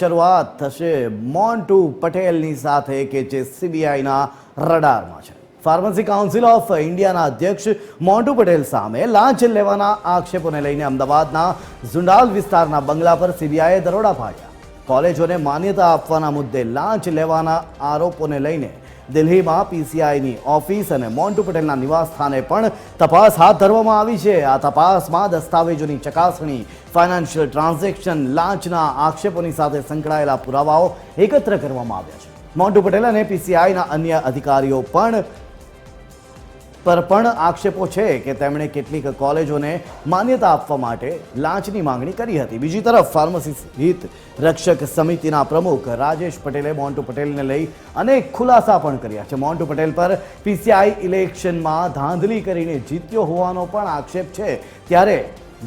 શરૂઆત થશે મોન્ટુ પટેલની સાથે કે જે સીબીઆઈના રડારમાં છે। ફાર્મસી કાઉન્સિલ ઓફ ઇન્ડિયાના અધ્યક્ષ મોન્ટુ પટેલ સામે લાંચ લેવાના આક્ષેપોને લઈને અમદાવાદના ઝુંડાલ વિસ્તારના બંગલા પર સીબીઆઈએ દરોડા પાડ્યા। કોલેજોને માન્યતા આપવાના મુદ્દે લાંચ લેવાના આરોપોને લઈને દિલ્હીમાં પીસીઆઈની ઓફિસ અને મોન્ટુ પટેલના નિવાસસ્થાને પણ તપાસ હાથ ધરવામાં આવી છે। આ તપાસમાં દસ્તાવેજોની ચકાસણી, ફાઇનાન્શિયલ ટ્રાન્ઝેક્શન, લાંચના આક્ષેપોની સાથે સંકળાયેલા પુરાવાઓ એકત્ર કરવામાં આવ્યા છે। મોન્ટુ પટેલ અને પીસીઆઈના અન્ય અધિકારીઓ પર પણ આક્ષેપો છે કે તેમણે કેટલીક કોલેજોને માન્યતા આપવા માટે લાંચની માંગણી કરી હતી। બીજી તરફ ફાર્મસી હિત રક્ષક સમિતિના પ્રમુખ રાજેશ પટેલે મોન્ટુ પટેલને લઈ અનેક ખુલાસા પણ કર્યા છે। મોન્ટુ પટેલ પર પીસીઆઈ ઇલેક્શનમાં ધાંધલી કરીને જીત્યો હોવાનો પણ આક્ષેપ છે। ત્યારે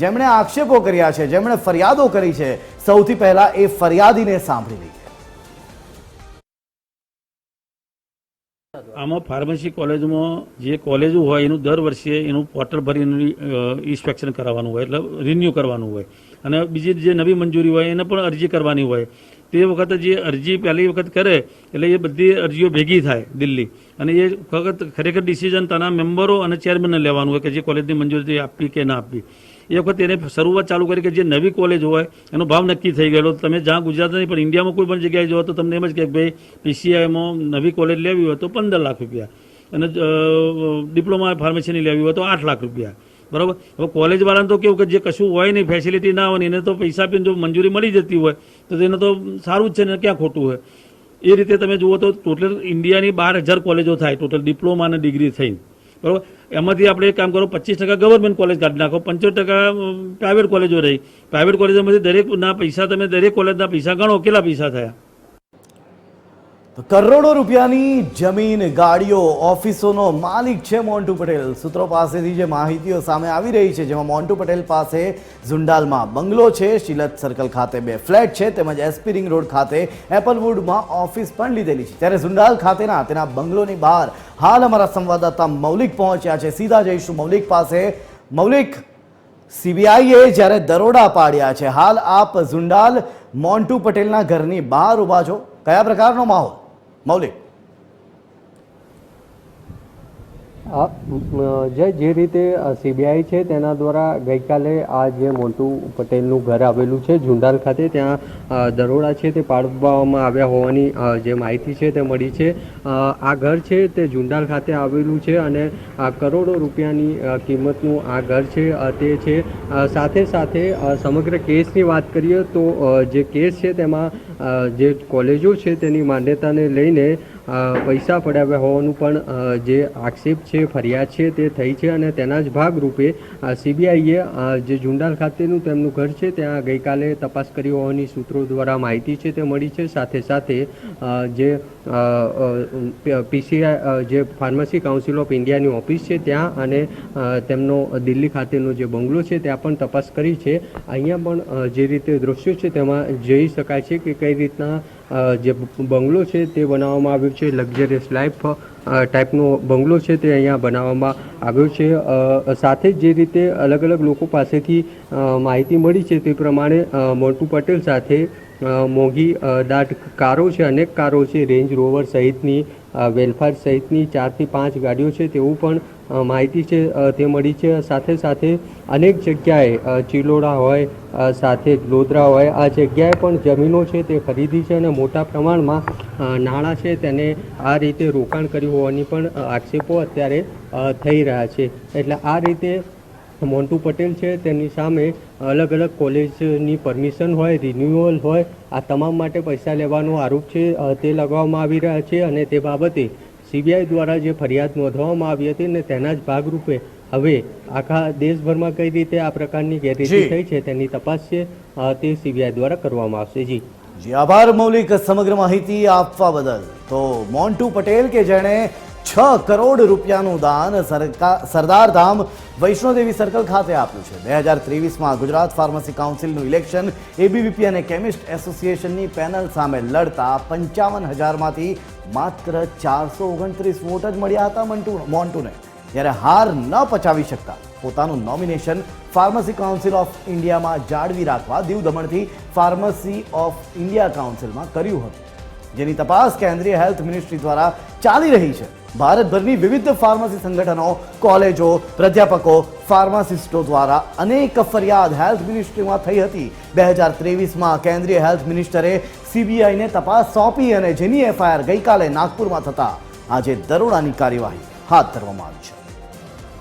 જેમણે આક્ષેપો કર્યા છે, જેમણે ફરિયાદો કરી છે, સૌથી પહેલા એ ફરિયાદીને સાંભળી લઈએ। આમાં ફાર્મસી કોલેજમાં જે કોલેજો હોય એનું દર વર્ષે એનું પોર્ટલ ભરીને ઇન્સ્પેક્શન કરાવવાનું હોય, એટલે રિન્યૂ કરવાનું હોય, અને બીજી જે નવી મંજૂરી હોય એને પણ અરજી કરવાની હોય। તે વખતે જે અરજી પહેલી વખત કરે એટલે એ બધી અરજીઓ ભેગી થાય દિલ્હી, અને એ વખત ખરેખર ડિસિઝન તેના મેમ્બરો અને ચેરમેનને લેવાનું હોય કે જે કોલેજની મંજૂરી આપવી કે ના આપવી। એ વખત એને શરૂઆત ચાલુ કરી કે જે નવી કોલેજ હોય એનો ભાવ નક્કી થઈ ગયેલો। તમે જ્યાં ગુજરાત નહીં પણ ઇન્ડિયામાં કોઈ પણ જગ્યાએ જાઓ તો તમને એમ જ કે ભાઈ પીસીઆઈમાં નવી કોલેજ લેવી હોય તો 15 લાખ રૂપિયા, અને ડિપ્લોમા ફાર્મસીની લેવી હોય તો 8 લાખ રૂપિયા, બરાબર। હવે કોલેજવાળાને તો કેવું કે જે કશું હોય નહીં, ફેસિલિટી ના હોય ને એને તો પૈસા આપીને જો મંજૂરી મળી જતી હોય તો તેને તો સારું જ છે ને, ક્યાં ખોટું હોય। એ રીતે તમે જુઓ તો ટોટલ ઇન્ડિયાની 12,000 કોલેજો થાય ટોટલ ડિપ્લોમા અને ડિગ્રી થઈને, બરાબર। એમાંથી આપણે એક કામ કરો, 25% ગવર્મેન્ટ કોલેજ કાઢી નાખો, 75% પ્રાઇવેટ કોલેજો રહી। પ્રાઇવેટ કોલેજોમાંથી દરેકના પૈસા તમે દરેક કોલેજના પૈસા ગણો, કેટલા પૈસા થયા? તો કરોડો રૂપિયાની જમીન, ગાડીઓ, ઓફિસોનો માલિક છે મોન્ટુ પટેલ। સૂત્રો પાસેથી જે માહિતીઓ સામે આવી રહી છે, જેમાં મોન્ટુ પટેલ પાસે ઝુંડાલમાં બંગલો છે, શિલત સર્કલ ખાતે 2 ફ્લેટ છે, તેમજ એસપી રિંગ રોડ ખાતે એપલવુડમાં ઓફિસ પણ લીધેલી છે। ત્યારે ઝુંડાલ ખાતેના તેના બંગલોની બહાર હાલ અમારા સંવાદદાતા મૌલિક પહોંચ્યા છે। સીધા જઈશું મૌલિક પાસે। મૌલિક, સીબીઆઈએ જ્યારે દરોડા પાડ્યા છે, હાલ આપ ઝુંડાલ મોન્ટુ પટેલના ઘરની બહાર ઊભા છો, કયા પ્રકારનો માહોલ? મૌલિક। જે રીતે સીબીઆઈ છે તેના દ્વારા ગઈકાલે આ જે મોન્ટુ પટેલનું ઘર આવેલું છે ઝુંડાલ ખાતે, ત્યાં દરોડા છે તે પાડવામાં આવ્યા હોવાની જે માહિતી છે તે મળી છે। આ ઘર છે તે ઝુંડાલ ખાતે આવેલું છે અને કરોડો રૂપિયાની કિંમતનું આ ઘર છે તે છે। સાથે સાથે સમગ્ર કેસની વાત કરીએ તો જે કેસ છે તેમાં જે કોલેજો છે તેની માન્યતાને લઈને પૈસા પડાવ્યા હોવાનું પણ જે આક્ષેપ છે, ફરિયાદ છે તે થઈ છે, અને તેના જ ભાગરૂપે સીબીઆઈએ જે ઝુંડાલ ખાતેનું તેમનું ઘર છે ત્યાં ગઈકાલે તપાસ કરી હોવાની સૂત્રો દ્વારા માહિતી છે તે મળી છે। સાથે સાથે જે પીસીઆઈ જે ફાર્મસી કાઉન્સિલ ઓફ ઇન્ડિયાની ઓફિસ છે ત્યાં અને તેમનો દિલ્હી ખાતેનો જે બંગલો છે ત્યાં પણ તપાસ કરી છે। અહીંયા પણ જે રીતે દ્રશ્યો છે તેમાં જોઈ શકાય છે કે કઈ રીતના જે બંગલો છે તે બનાવવામાં આવ્યો છે, લક્ઝરિયસ લાઈફ ટાઈપનો બંગલો છે તે અહીંયા બનાવવામાં આવ્યો છે। સાથે જ જે રીતે અલગ અલગ લોકો પાસેથી માહિતી મળી છે તે પ્રમાણે મોન્ટુ પટેલ સાથે મોંઘી દાટ કારો છે, અનેક કારો છે, રેન્જ રોવર સહિતની, વેલફાયર સહિતની 4 થી 5 ગાડીઓ છે તેવું પણ માહિતી છે તે મળી છે। સાથે સાથે અનેક જગ્યાએ ચિલોડા હોય, સાથે લોદરા હોય, આ જગ્યાએ પણ જમીનો છે તે ખરીદી છે અને મોટા પ્રમાણમાં નાણાં છે તેને આ રીતે રોકાણ કર્યું હોવાની પણ આક્ષેપો અત્યારે થઈ રહ્યા છે। એટલે આ રીતે મોન્ટુ પટેલ છે તેની સામે અલગ અલગ કોલેજની પરમિશન હોય, રિન્યુઅલ હોય, આ તમામ માટે પૈસા લેવાનો આરોપ છે તે લગાવવામાં આવી રહ્યા છે। અને તે બાબતે સીબીઆઈ દ્વારા જે ફરિયાદ નોંધવામાં આવી હતી ને તેના જ ભાગરૂપે હવે આખા દેશભરમાં કઈ રીતે આ પ્રકારની ગેરરીતિ થઈ છે તેની તપાસ છે તે સીબીઆઈ દ્વારા કરવામાં આવશે। જી આભાર મૌલિક સમગ્ર માહિતી આપવા બદલ। તો મોન્ટુ પટેલ કે જેણે 6 કરોડ રૂપિયાનું દાન સરદાર ધામ વૈષ્ણોદેવી સર્કલ ખાતે આપ્યું છે। 2023માં ગુજરાત ફાર્મસી કાઉન્સિલનું ઇલેક્શન એબીવીપી અને કેમિસ્ટ એસોસિએશનની પેનલ સામે લડતા 55,000માંથી માત્ર 429 વોટ જ મળ્યા હતા મોન્ટુને। ત્યારે હાર ન પચાવી શકતા પોતાનું નોમિનેશન ફાર્મસી કાઉન્સિલ ઓફ ઇન્ડિયામાં જાળવી રાખવા દીવ દમણથી ફાર્મસી ઓફ ઇન્ડિયા કાઉન્સિલમાં કર્યું હતું, જેની તપાસ કેન્દ્રીય હેલ્થ મિનિસ્ટ્રી દ્વારા ચાલી રહી છે. ભારતભરની વિવિધ ફાર્મસી સંગઠનો, કોલેજો, પ્રાધ્યાપકો, ફાર્માસિસ્ટો દ્વારા અનેક ફરિયાદ હેલ્થ મિનિસ્ટ્રીમાં થઈ હતી. 2023માં કેન્દ્રીય હેલ્થ મિનિસ્ટરે સીબીઆઈને તપાસ સોંપી અને જેની એફઆઈઆર ગઈકાલે નાગપુરમાં થતા આજે દરોડાની કાર્યવાહી હાથ ધરવામાં આવી છે.